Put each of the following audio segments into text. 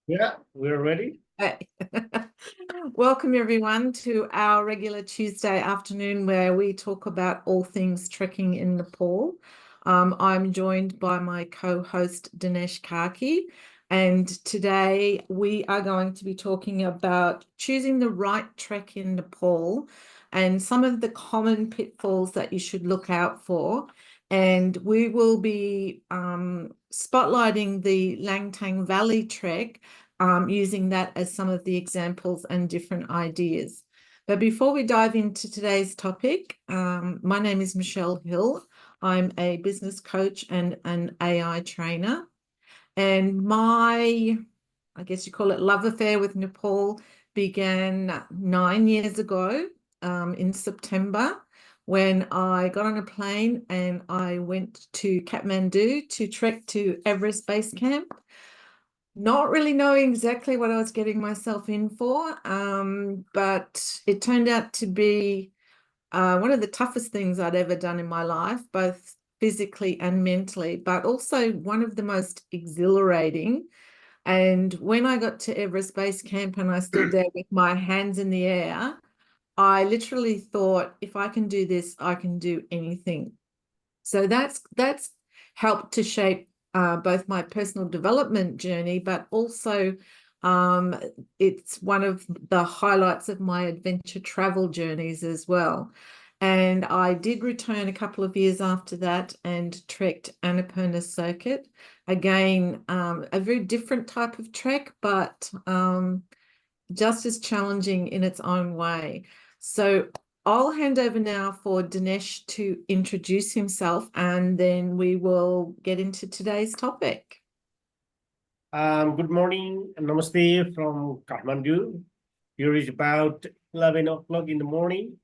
Yeah, we're ready. Hey. Welcome everyone to our regular Tuesday afternoon where we talk about all things trekking in Nepal. I'm joined by my co-host Dinesh Karki, and today we are going to be talking about choosing the right trek in Nepal and some of the common pitfalls that you should look out for. And we will be spotlighting the Langtang Valley Trek, using that as some of the examples and different ideas. But before we dive into today's topic, my name is Michelle Hill. I'm a business coach and an AI trainer. And my, I guess you call it love affair with Nepal began 9 years ago, in September, when I got on a plane and I went to Kathmandu to trek to Everest Base Camp. Not really knowing exactly what I was getting myself in for, but it turned out to be one of the toughest things I'd ever done in my life, both physically and mentally, but also one of the most exhilarating. And when I got to Everest Base Camp and I stood there with my hands in the air, I literally thought, if I can do this, I can do anything. So that's helped to shape both my personal development journey, but also it's one of the highlights of my adventure travel journeys as well. And I did return a couple of years after that and trekked Annapurna Circuit. Again, a very different type of trek, but just as challenging in its own way. So I'll hand over now for Dinesh to introduce himself, and then we will get into today's topic. Good morning, namaste from Kathmandu. Here is about 11 o'clock in the morning.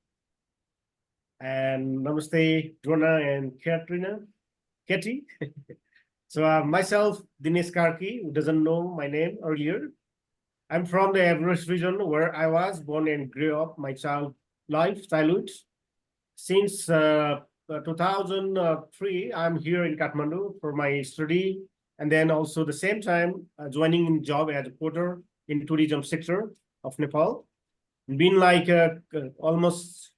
And namaste, Drona and Katie. So myself, Dinesh Karki, who doesn't know my name earlier. I'm from the Everest region where I was born and grew up my childhood. Since 2003, I'm here in Kathmandu for my study, and then also the same time joining in job as a porter in tourism sector of Nepal. Been like almost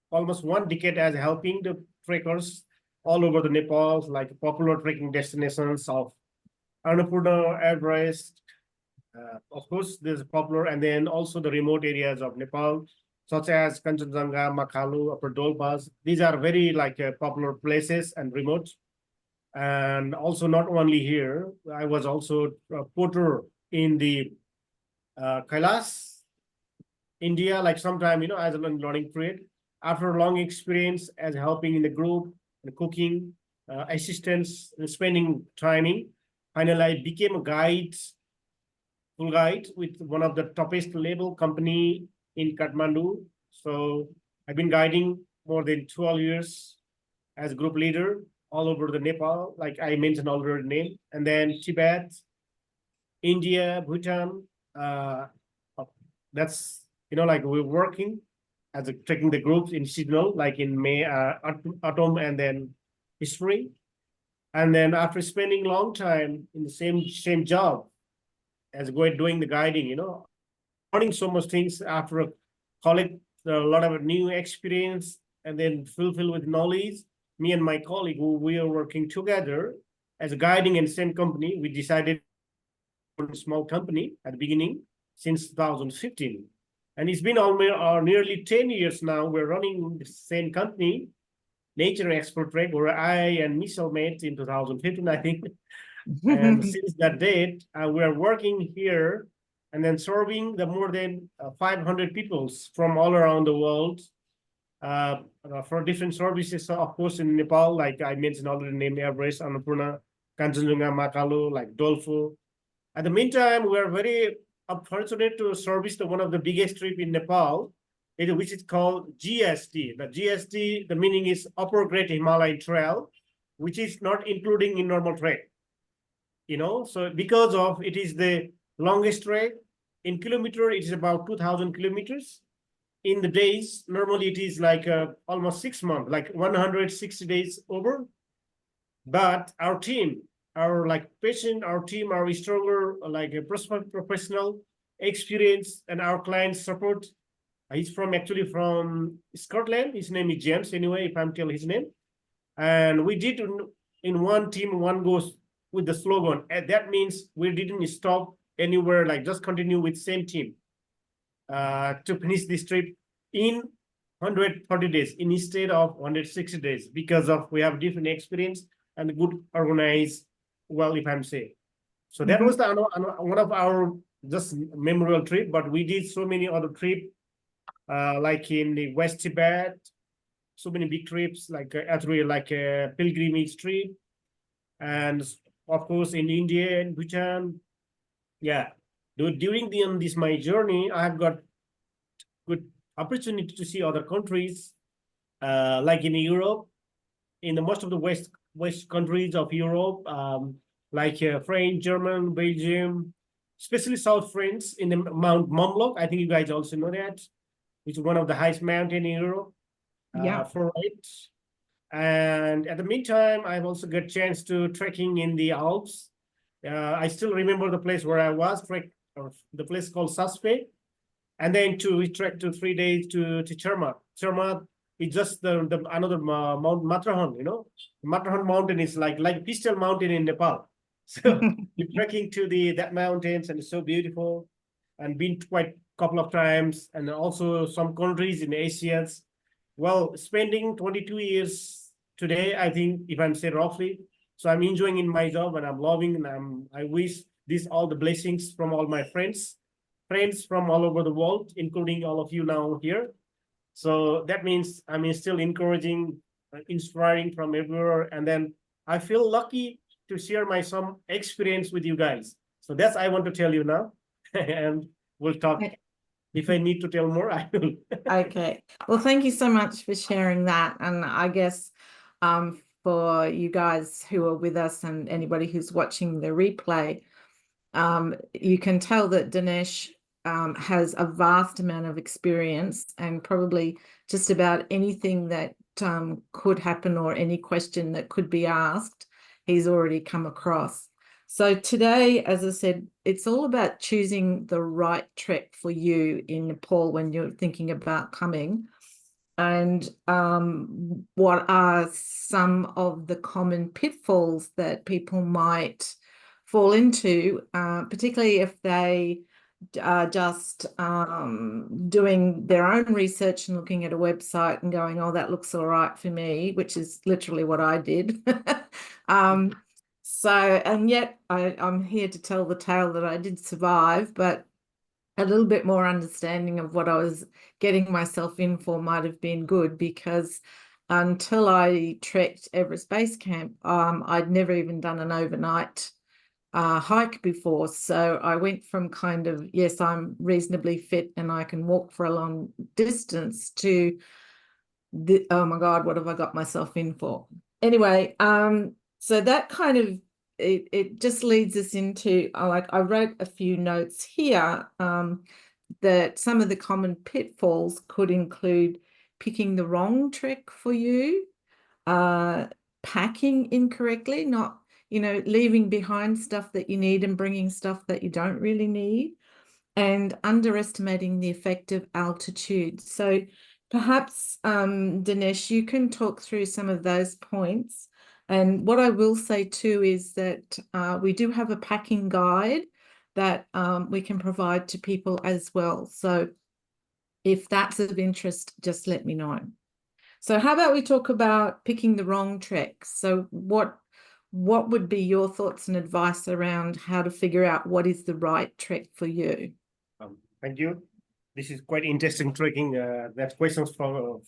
1 decade as helping the trekkers all over the Nepal, like popular trekking destinations of Annapurna, Everest. Of course, there's popular, and then also the remote areas of Nepal, such as Kanchenjunga, Makalu, Upper Dolpas. These are very like popular places and remote. And also not only here, I was also a porter in the Kailas, India, like sometime, as a learning period. After a long experience as helping in the group, the cooking, assistance, and spending timing, finally I became a full guide with one of the toughest label company in Kathmandu. So I've been guiding more than 12 years as group leader all over the Nepal, like I mentioned already name, and then Tibet, India, Bhutan. That's, like we're working as a tracking the groups in signal, like in May, autumn, and then history. And then after spending long time in the same job as doing the guiding, learning so much things after collect a lot of new experience and then fulfill with knowledge. Me and my colleague, who we are working together as a guiding in the same company, we decided a small company at the beginning since 2015. And it's been almost nearly 10 years now. We're running the same company, Nature Expert Trek, where I and Michelle met in 2015, I think. And since that date, we are working here and then serving the more than 500 people from all around the world for different services. So of course, in Nepal, like I mentioned already, named Everest, Annapurna, Kanchenjunga, Makalu, like Dolfo. At the meantime, we are very fortunate to service one of the biggest trip in Nepal, which is called GST. The GST, the meaning is Upper Great Himalayan Trail, which is not including in normal trek. So because of it is the longest trek in kilometer, it is about 2,000 kilometers. In the days, normally it is like almost 6 months, like 160 days over. But our team our like patient, our team, our stronger, like a professional experience, and our client support. He's from actually from Scotland. His name is James. Anyway, if I'm telling his name, and we did in one team, one goes with the slogan. And that means we didn't stop anywhere. Like just continue with same team to finish this trip in 130 days instead of 160 days because of we have different experience and good organized. Well, if I'm saying so, that was the one of our just memorable trip. But we did so many other trip, like in the West Tibet, so many big trips, like actually like a pilgrimage trip, and of course in India and Bhutan. Yeah, during this my journey, I have got good opportunity to see other countries, like in Europe, in the most of the west countries of Europe, like France, German, Belgium, especially South France in the Mount Montblanc. I think you guys also know that, which is one of the highest mountain in Europe. Yeah. For it. And at the meantime, I've also got chance to trekking in the Alps. I still remember the place where I was, the place called Saspe. And then we trekked to 3 days to Cermat. Cermat is just the another Mount Matterhorn, you know. Matterhorn mountain is like Pistel mountain in Nepal. So you're trekking to that mountains, and it's so beautiful, and been quite a couple of times, and also some countries in Asia. Well, spending 22 years today, I think, if I'm saying roughly, so I'm enjoying in my job and I'm loving, and I wish this all the blessings from all my friends from all over the world, including all of you now here. So that means I'm still encouraging, inspiring from everywhere. And then I feel lucky to share my some experience with you guys. So that's I want to tell you now. And we'll talk. If I need to tell more, I will. Okay. Well, thank you so much for sharing that. And I guess for you guys who are with us and anybody who's watching the replay, you can tell that Dinesh has a vast amount of experience, and probably just about anything that could happen or any question that could be asked, he's already come across. So today, as I said, it's all about choosing the right trek for you in Nepal when you're thinking about coming. And what are some of the common pitfalls that people might fall into, particularly if they are just doing their own research and looking at a website and going, oh, that looks all right for me, which is literally what I did. So, and yet I'm here to tell the tale that I did survive, but a little bit more understanding of what I was getting myself in for might have been good, because until I trekked Everest Base Camp, I'd never even done an overnight hike before. So I went from kind of, yes, I'm reasonably fit and I can walk for a long distance, to oh my God, what have I got myself in for? Anyway, so that kind of, it just leads us into, like, I wrote a few notes here, that some of the common pitfalls could include picking the wrong trek for you, packing incorrectly, not, leaving behind stuff that you need and bringing stuff that you don't really need, and underestimating the effect of altitude. So perhaps, Dinesh, you can talk through some of those points. And what I will say too is that we do have a packing guide that we can provide to people as well. So if that's of interest, just let me know. So how about we talk about picking the wrong trek? So what would be your thoughts and advice around how to figure out what is the right trek for you? Thank you. This is quite interesting trekking. That's questions from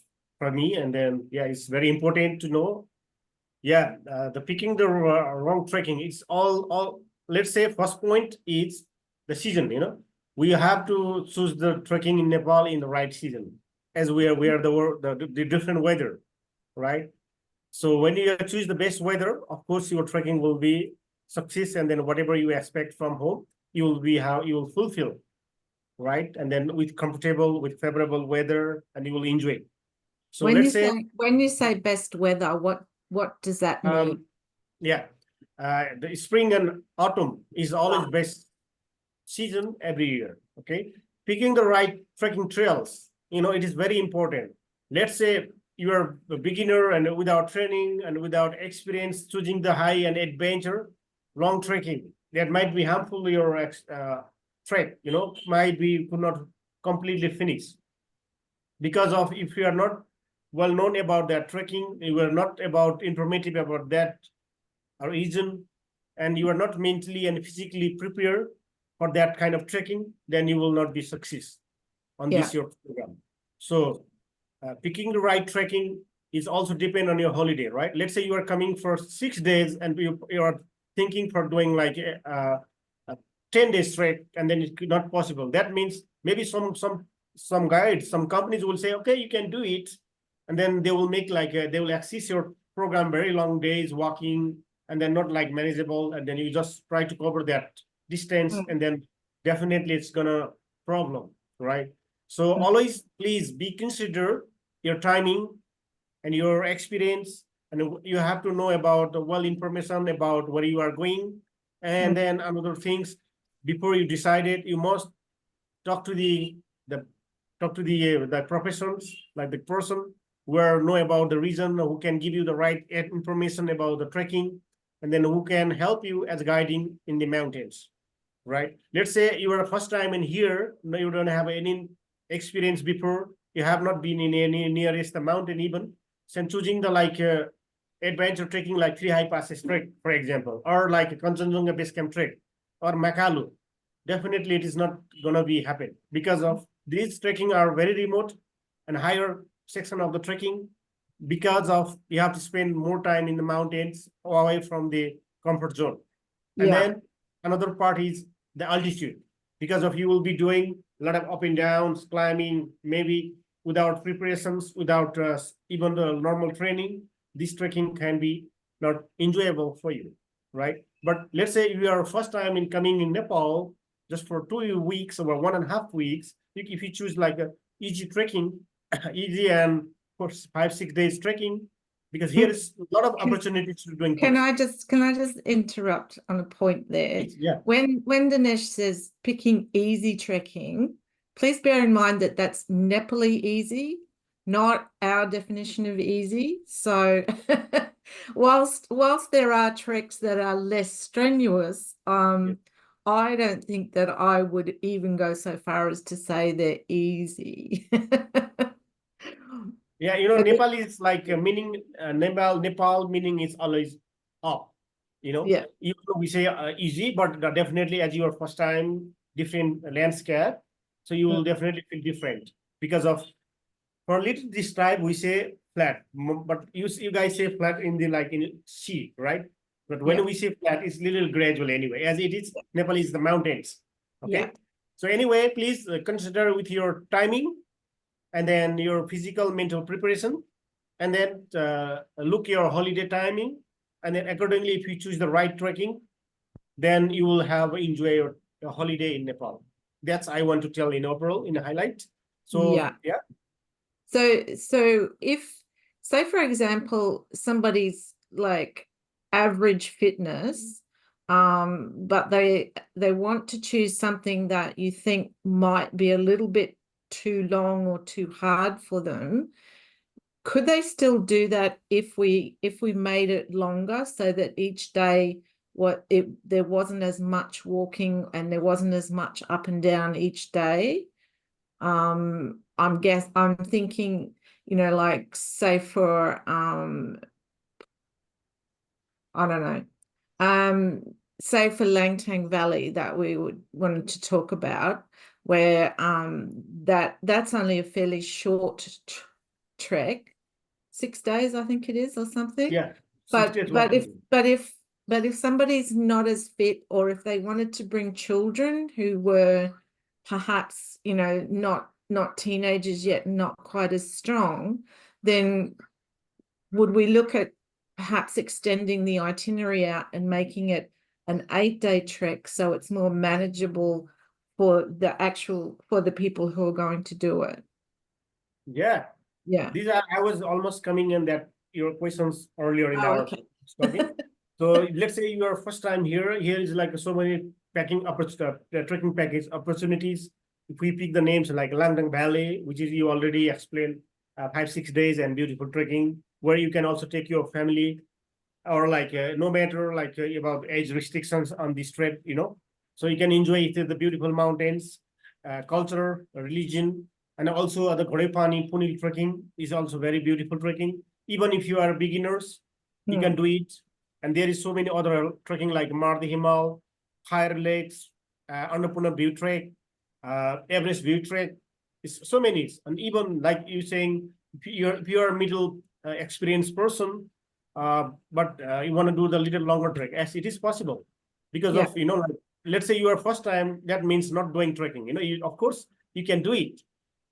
me, and then yeah, it's very important to know. Yeah, the picking the wrong trekking. It's all. Let's say first point is the season. We have to choose the trekking in Nepal in the right season, as we are the different weather, right? So when you choose the best weather, of course your trekking will be success, and then whatever you expect from home, you will fulfill, right? And then with favorable weather, and you will enjoy. So when you say best weather, what does that mean? Yeah, the spring and autumn is always best season every year. Okay, picking the right trekking trails, it is very important. Let's say you are a beginner and without training and without experience, choosing the high and adventure long trekking that might be harmful to your trek. Might be you could not completely finish because of if you are not well known about that trekking, you are not about informative about that region, and you are not mentally and physically prepared for that kind of trekking, then you will not be success on this your program. So picking the right trekking is also depend on your holiday, right? Let's say you are coming for 6 days and you are thinking for doing like a 10 days trek, and then it's not possible. That means maybe some guides, some companies will say, okay, you can do it, and then they will make like they will access your program very long days walking, and then not like manageable, and then you just try to cover that distance, and then definitely it's gonna problem, right? So always please be consider your timing and your experience, and you have to know about the well information about where you are going, and then another things before you decide it, you must talk to the professions, like the person who know about the reason, who can give you the right information about the trekking, and then who can help you as guiding in the mountains, right? Let's say you are first time in here, you don't have any experience before, you have not been in any nearest the mountain even, so choosing the like adventure trekking like Three High Passes trek, for example, or like a Kanchenjunga Base Camp trek or Makalu, definitely it is not gonna be happen because of these trekking are very remote and higher section of the trekking, because of you have to spend more time in the mountains away from the comfort zone. And then another part is the altitude, because of you will be doing a lot of up and downs, climbing, maybe without preparations, without even the normal training, this trekking can be not enjoyable for you, right? But let's say you are first time in coming in Nepal just for 2 weeks or 1.5 weeks, if you choose like a easy trekking, easy and for 5-6 days trekking, because here is a lot of opportunities to doing. Can I just interrupt on a point there? Yeah. When Dinesh says picking easy trekking, please bear in mind that that's Nepali easy, not our definition of easy. So whilst there are treks that are less strenuous, I don't think that I would even go so far as to say they're easy. Yeah, Nepal is like meaning Nepal meaning is always up. Yeah. Even though we say easy, but definitely as your first time, different landscape, so you will definitely feel different because of for little this tribe we say flat, but you guys say flat in the like in sea, right? But when we say flat, it's little gradual anyway, as it is Nepal is the mountains. Okay. So anyway, please consider with your timing, and then your physical mental preparation, and then look your holiday timing, and then accordingly if you choose the right trekking, then you will have enjoy your holiday in Nepal. That's I want to tell in overall in a highlight. So so if, say for example, somebody's like average fitness, but they want to choose something that you think might be a little bit too long or too hard for them, could they still do that if we made it longer, so that each day there wasn't as much walking and there wasn't as much up and down each day? I'm thinking, like say for I don't know, say for Langtang Valley that we wanted to talk about, where that's only a fairly short trek, 6 days I think it is, or something. Yeah. But if somebody's not as fit, or if they wanted to bring children who were perhaps not teenagers yet, not quite as strong, then would we look at perhaps extending the itinerary out and making it an 8-day trek, so it's more manageable for the people who are going to do it? Yeah. These are I was almost coming in that your questions earlier in our study. So let's say you are first time here. Here is like so many trekking package opportunities. If we pick the names like Langtang Valley, which is you already explained, 5-6 days and beautiful trekking, where you can also take your family, or like no matter like about age restrictions on this trip, so you can enjoy it, the beautiful mountains, culture, religion, and also the Gorepani Punil trekking is also very beautiful trekking. Even if you are beginners, you can do it. And there is so many other trekking like Mardi Himal, Higher Lakes, Annapurna View Trek, Everest View Trek. It's so many. And even like you saying, if you're a middle experienced person, but you want to do the little longer trek, as it is possible, because Yeah. of like, let's say you are first time, that means not doing trekking. Of course you can do it.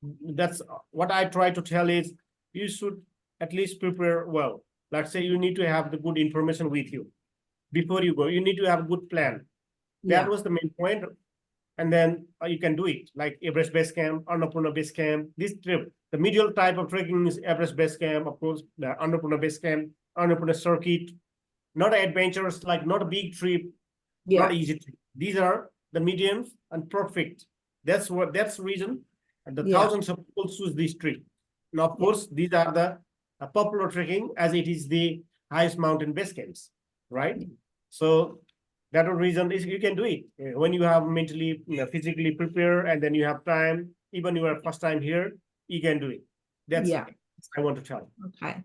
That's what I try to tell is you should at least prepare well. Let's say you need to have the good information with you before you go. You need to have a good plan. That Yeah. was the main point. And then you can do it like Everest Base Camp, Annapurna Base Camp. This trip, the medial type of trekking is Everest Base Camp, of course, the Annapurna Base Camp, Annapurna Circuit. Not adventures, like not a big trip, not Yeah. easy trip. These are the mediums and perfect. That's the reason. And the Yeah. thousands of people choose this trip. And of Yeah. course, these are the popular trekking as it is the highest mountain base camps, right? So that reason is you can do it when you have mentally, physically prepared, and then you have time. Even you are first time here, you can do it. That's Yeah. I want to tell you. Okay.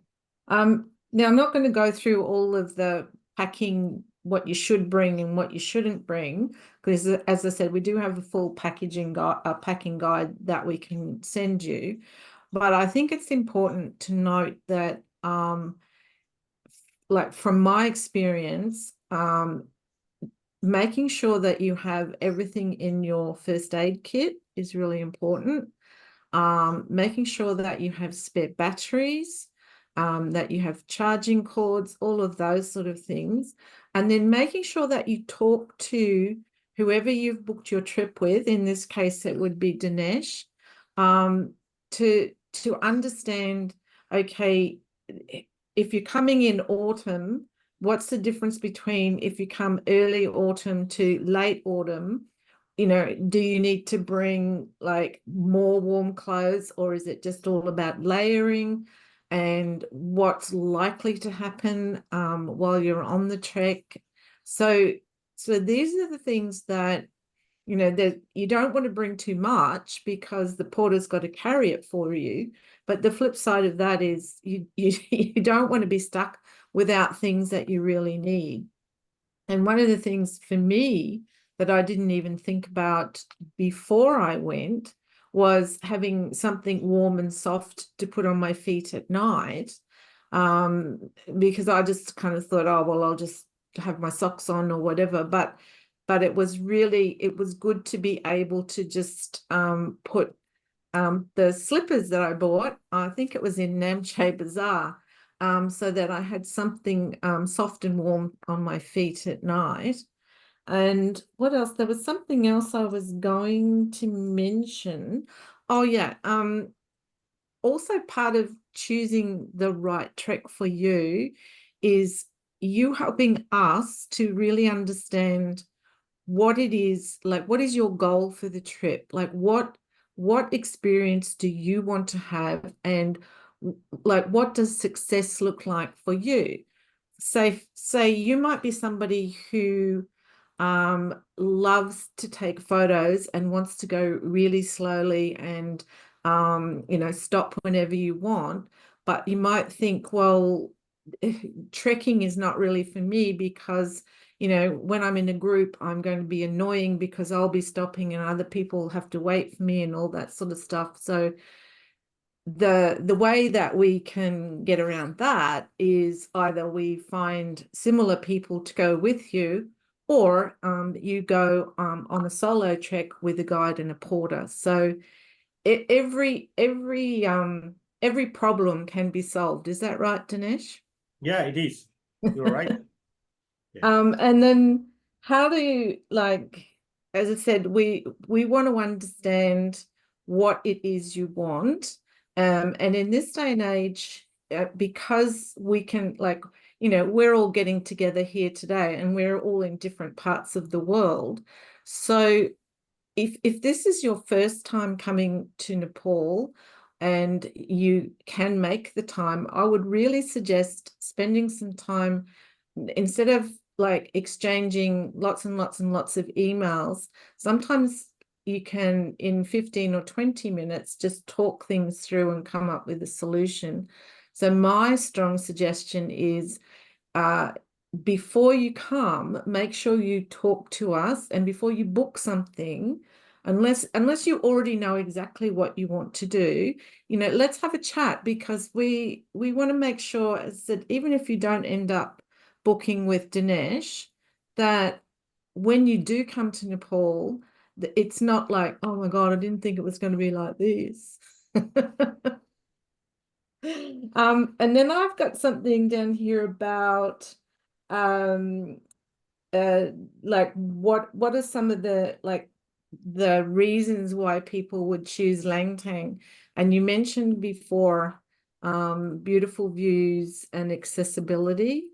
Now I'm not going to go through all of the packing, what you should bring and what you shouldn't bring, because as I said, we do have a full packing guide that we can send you. But I think it's important to note that, like from my experience, making sure that you have everything in your first aid kit is really important. Making sure that you have spare batteries, that you have charging cords, all of those sort of things. And then making sure that you talk to whoever you've booked your trip with. In this case, it would be Dinesh, to understand, okay, if you're coming in autumn, what's the difference between if you come early autumn to late autumn? Do you need to bring like more warm clothes, or is it just all about layering, and what's likely to happen while you're on the trek? So these are the things that that you don't want to bring too much, because the porter's got to carry it for you. But the flip side of that is you don't want to be stuck without things that you really need. And one of the things for me that I didn't even think about before I went was having something warm and soft to put on my feet at night, because I just kind of thought, oh, well, I'll just have my socks on or whatever. But it was good to be able to just put the slippers that I bought, I think it was in Namche Bazaar, so that I had something soft and warm on my feet at night. And what else? There was something else I was going to mention. Oh yeah, also part of choosing the right trek for you is you helping us to really understand what it is, like what is your goal for the trip, like what experience do you want to have, and like what does success look like for you? Say you might be somebody who loves to take photos and wants to go really slowly and stop whenever you want, but you might think, well, trekking is not really for me, because when I'm in a group, I'm going to be annoying because I'll be stopping and other people have to wait for me and all that sort of stuff. So the way that we can get around that is either we find similar people to go with you, or you go on a solo trek with a guide and a porter. So every problem can be solved. Is that right, Dinesh? Yeah, it is. You're right. Yeah. And then how do you, like, as I said, we want to understand what it is you want. And in this day and age, because we can, like, you know, we're all getting together here today and we're all in different parts of the world. So if this is your first time coming to Nepal and you can make the time, I would really suggest spending some time, instead of like exchanging lots and lots and lots of emails. Sometimes you can, in 15 or 20 minutes, just talk things through and come up with a solution. So my strong suggestion is, before you come, make sure you talk to us, and before you book something, unless you already know exactly what you want to do, you know, let's have a chat, because we want to make sure, as that even if you don't end up booking with Dinesh, that when you do come to Nepal, it's not like, oh my God, I didn't think it was going to be like this. And then I've got something down here about um like what are some of the, like, the reasons why people would choose Langtang. And you mentioned before beautiful views and accessibility.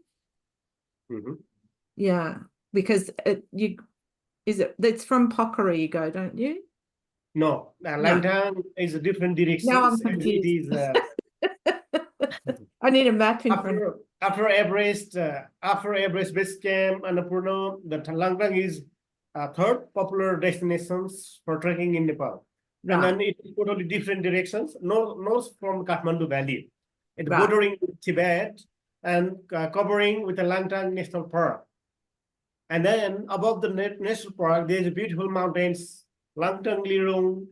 Yeah, because it's from Pokhara you go, don't you? No, Langtang is a different direction. Now I'm Actually, it confused. is I need a map in front. after Everest base camp Annapurna, the Langtang is third popular destinations for trekking in Nepal. Right. And then it's totally different directions. North from Kathmandu Valley, it's Right. bordering with Tibet and covering with the Langtang National Park. And then above the national park, there's beautiful mountains, Langtang Lirung,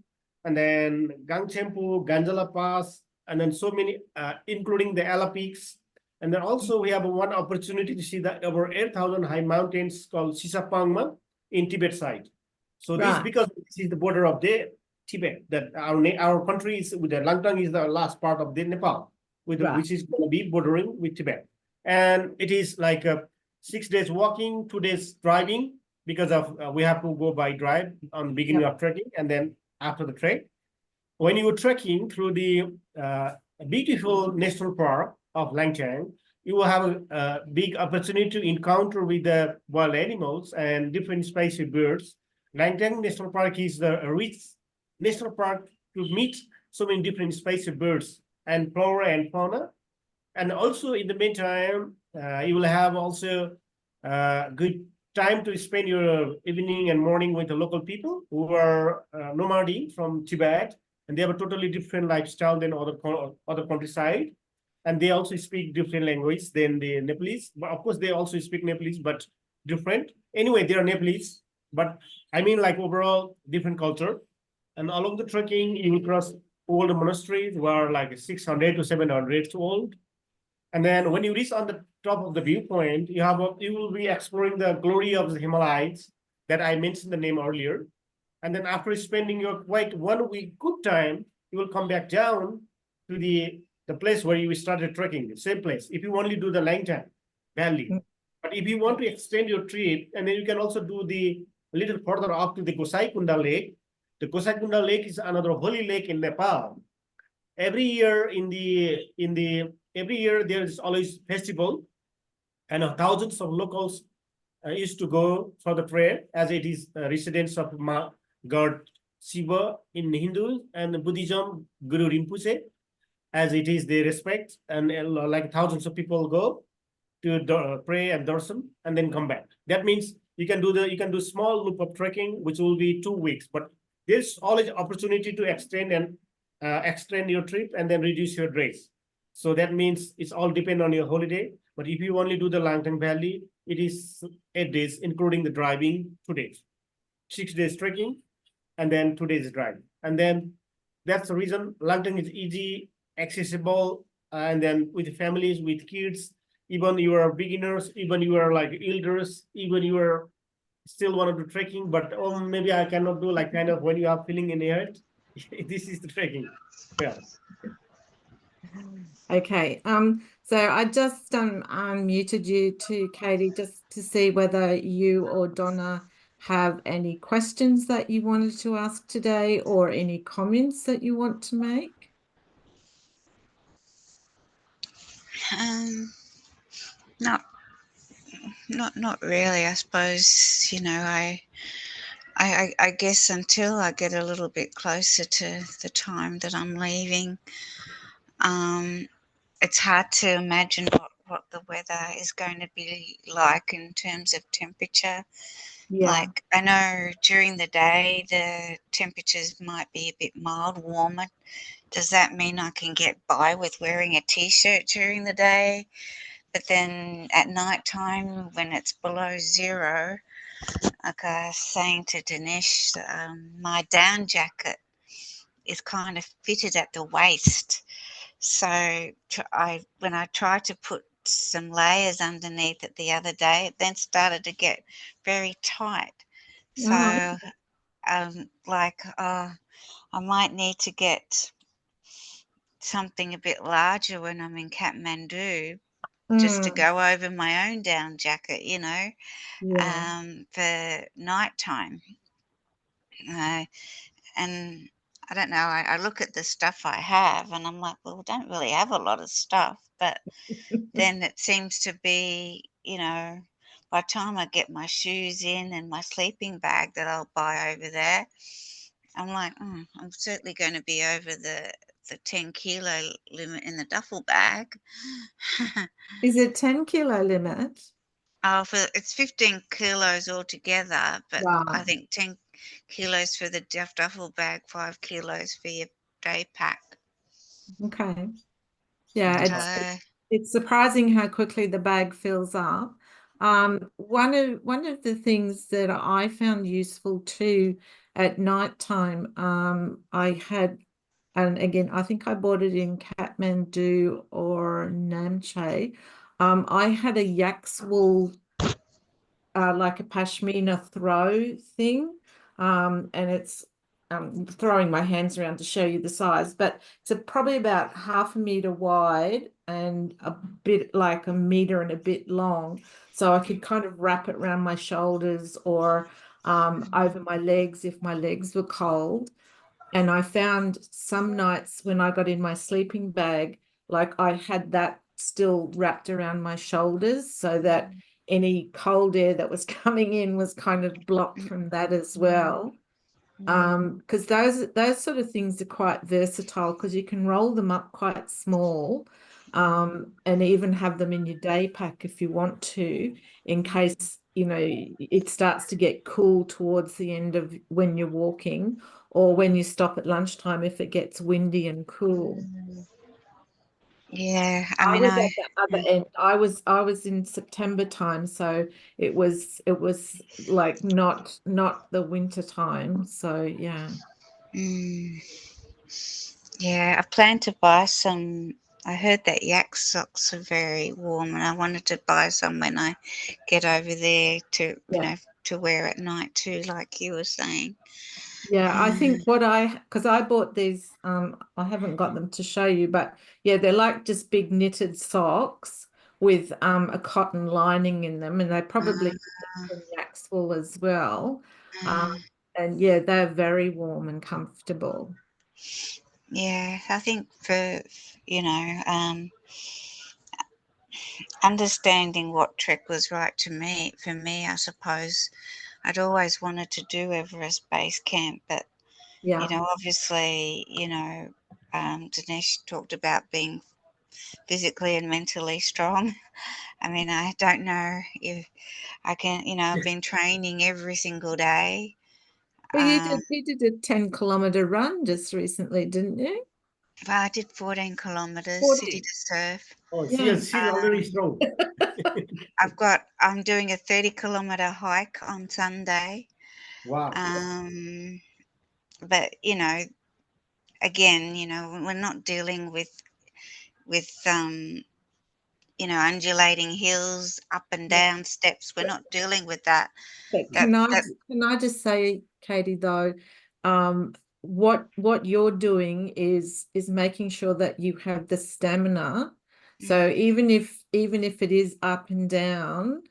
and then Gangchenpu, Ganjala Pass, and then so many, including the Ala Peaks. And then also we have one opportunity to see the over 8,000 high mountains called Sisapangma in Tibet side. So this, Right. because this is the border of the Tibet, that our country is with the Langtang is the last part of the Nepal, with Right. which is going to be bordering with Tibet. And it is like 6 days walking, 2 days driving, because of we have to go by drive on the beginning of trekking, and then after the trek. When you are trekking through the beautiful national park of Langtang, you will have a big opportunity to encounter with the wild animals and different species of birds. Langtang National Park is the rich national park to meet so many different species of birds and flora and fauna. And also in the meantime, you will have also good time to spend your evening and morning with the local people who are nomadic from Tibet, and they have a totally different lifestyle than other countryside, and they also speak different language than the Nepalese. But of course, they also speak Nepalese, but different. Anyway, they are Nepalese, but I mean, like, overall different culture. And along the trekking, you will cross old monasteries who are like 600 to 700 years old. And then when you reach on the top of the viewpoint, you will be exploring the glory of the Himalayas that I mentioned the name earlier. And then after spending your quite 1 week good time, you will come back down to the place where you started trekking, the same place. If you only do the Langtang Valley, but if you want to extend your trip, and then you can also do the a little further up to the Gosai Kunda Lake. The Gosai Kunda Lake is another holy lake in Nepal. Every year every year there is always festival, and thousands of locals used to go for the prayer, as it is residence of God Shiva in Hindu, and Buddhism Guru Rinpoche, as it is they respect, and like thousands of people go to pray and darshan and then come back. That means you can do small loop of trekking, which will be 2 weeks, but there's always opportunity to extend your trip and then reduce your days. So that means it's all depend on your holiday. But if you only do the Langtang Valley, it is 8 days, including the driving, 2 days, 6 days trekking, and then 2 days driving. And then that's the reason Langtang is easy, accessible, and then with families, with kids, even you are beginners, even you are like elders, even you are still want to do trekking, but maybe I cannot do, like, kind of when you are feeling in it. This is the trekking. Yeah. Okay. So I just unmuted you to Katie, just to see whether you or Donna have any questions that you wanted to ask today, or any comments that you want to make. Not not really. I suppose, you know, I guess until I get a little bit closer to the time that I'm leaving, um, it's hard to imagine what the weather is going to be like in terms of temperature. Yeah. Like, I know during the day the temperatures might be a bit mild, warmer. Does that mean I can get by with wearing a t-shirt during the day? But then at night time, when it's below zero, like I was saying to Dinesh, my down jacket is kind of fitted at the waist. So when I tried to put some layers underneath it the other day, it then started to get very tight. Oh, So like, I might need to get something a bit larger when I'm in Kathmandu, just to mm, go over my own down jacket, you know, yeah. for nighttime. Uh, and I don't know, I look at the stuff I have and I'm like, well, I don't really have a lot of stuff. But then it seems to be, you know, by the time I get my shoes in and my sleeping bag that I'll buy over there, I'm like, I'm certainly going to be over the 10 kilo limit in the duffel bag. Is it 10 kilo limit? Oh, it's 15 kilos altogether, but I Right. think 10 kilos for the duffel bag, 5 kilos for your day pack. Okay. Yeah, Wow. it's surprising how quickly the bag fills up. One of the things that I found useful too at nighttime, I had, and again, I think I bought it in Kathmandu or Namche. I had a yak's wool, like a pashmina throw thing. And it's throwing my hands around to show you the size, but it's probably about 1/2 meter wide and a bit like a meter and a bit long. So I could kind of wrap it around my shoulders or over my legs if my legs were cold. And I found some nights when I got in my sleeping bag, like I had that still wrapped around my shoulders so that any cold air that was coming in was kind of blocked from that as well. Because those sort of things are quite versatile because you can roll them up quite small, and even have them in your day pack if you want to, in case, you know, it starts to get cool towards the end of when you're walking or when you stop at lunchtime if it gets windy and cool. Yeah, I I mean, was at the other end. I was in September time, so it was like not the winter time. So yeah. mm, yeah, I plan to buy some. I heard that yak socks are very warm, and I wanted to buy some when I get over there to, you Yeah. know, to wear at night too, like you were saying. Yeah, I think because I bought these, I haven't got them to show you, but yeah, they're like just big knitted socks with a cotton lining in them, and they probably from yak's wool as well. Um, Mm, and yeah, they're very warm and comfortable. yeah, I think you know, understanding what trek was right to me, for me, I suppose I'd always wanted to do Everest Base Camp, but you Yeah. know, obviously, you know, Dinesh talked about being physically and mentally strong. I mean, I don't know if I can, you know, I've been training every single day. Well, you Um, did you did a 10 kilometer run just recently, didn't you? I did 14 kilometres, city 40. to surf. Oh, Yeah. she's already strong. I'm doing a 30-kilometre hike on Sunday. Wow. Um, but, you know, again, you know, we're not dealing with you know, undulating hills, up and down steps. We're not dealing with that. But That that can I just say, Katie, though, what you're doing is making sure that you have the stamina. So mm, even if it is up and down,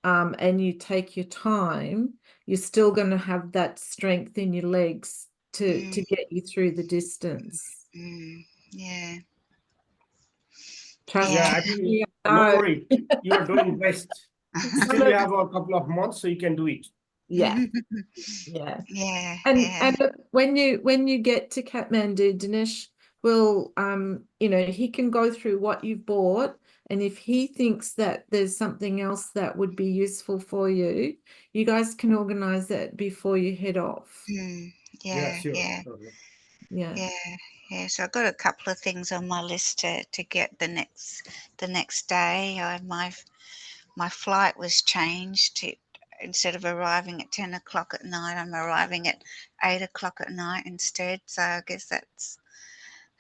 and you take your time, you're still going to have that strength in your legs to mm, get you through the distance. mm, yeah. Trust Yeah, Yeah. I think me, I no know. worry. You are doing best. Some Still, of- you have a couple of months, so you can do it. yeah, yeah. Yeah, And yeah. look, when you get to Kathmandu, Dinesh will he can go through what you've bought, and if he thinks that there's something else that would be useful for you, you guys can organize that before you head off. Mm, Yeah, yeah, sure. yeah, Yeah. yeah, yeah. So I've got a couple of things on my list to get the next day. My flight was changed. Instead of arriving at 10 o'clock at night, I'm arriving at 8 o'clock at night instead. So I guess that's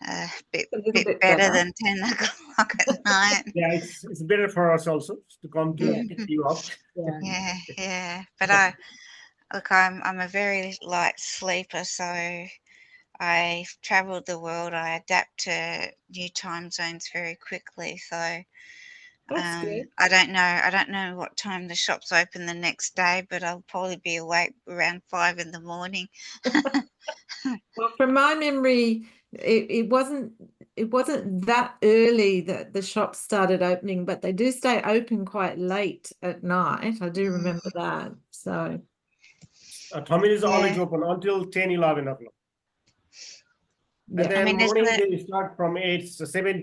a A little bit bit better better. than 10 o'clock at night. Yeah, it's better for us also to come to Yeah. pick you up. Yeah. Yeah, yeah. But I'm a very light sleeper, so I've traveled the world. I adapt to new time zones very quickly. So That's good. I don't know what time the shops open the next day, but I'll probably be awake around 5 in the morning. Well, from my memory, it wasn't that early that the shops started opening, but they do stay open quite late at night. I do remember that. So Thamin is always Yeah. open until 10, 11 o'clock. And yeah. I then mean, is morning it? they start from 8,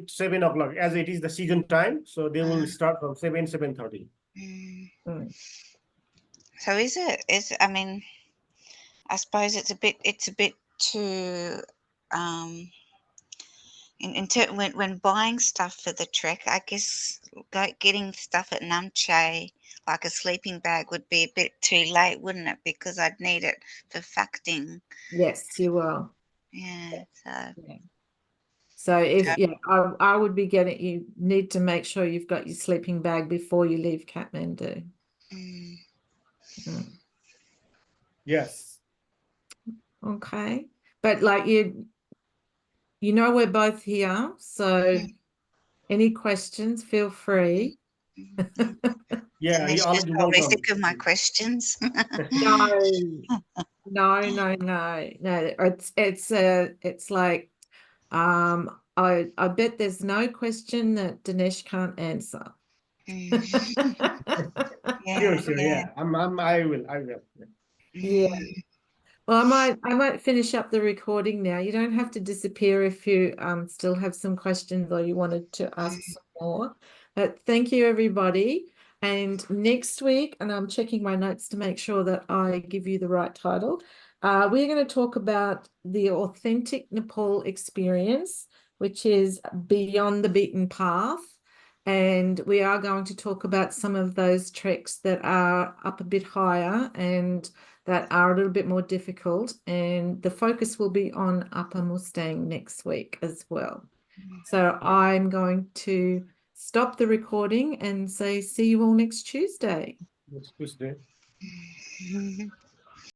7 o'clock, as it is the season time. So they will start from 7:30. Mm. So I mean, I suppose it's a bit too when buying stuff for the trek, I guess getting stuff at Namche, like a sleeping bag, would be a bit too late, wouldn't it? Because I'd need it for facting. Yes, you will. Yeah. So Yeah. So I would be you need to make sure you've got your sleeping bag before you leave Kathmandu. mm, Mm. Yes. Okay. But like we're both here, so Mm. any questions, feel free. Yeah, Denise you're just already probably welcome. think of my questions. No. It's like I bet there's no question that Dinesh can't answer. Mm, Sure, yeah, sure. yeah. Yeah, I will. Yeah. Mm, Well, I might finish up the recording now. You don't have to disappear if you still have some questions or you wanted to ask some more. But thank you, everybody. And next week, and I'm checking my notes to make sure that I give you the right title. We're going to talk about the authentic Nepal experience, which is beyond the beaten path. And we are going to talk about some of those treks that are up a bit higher and that are a little bit more difficult, and the focus will be on Upper Mustang next week as well. So I'm going to stop the recording and say see you all next Tuesday. Next Tuesday. mm.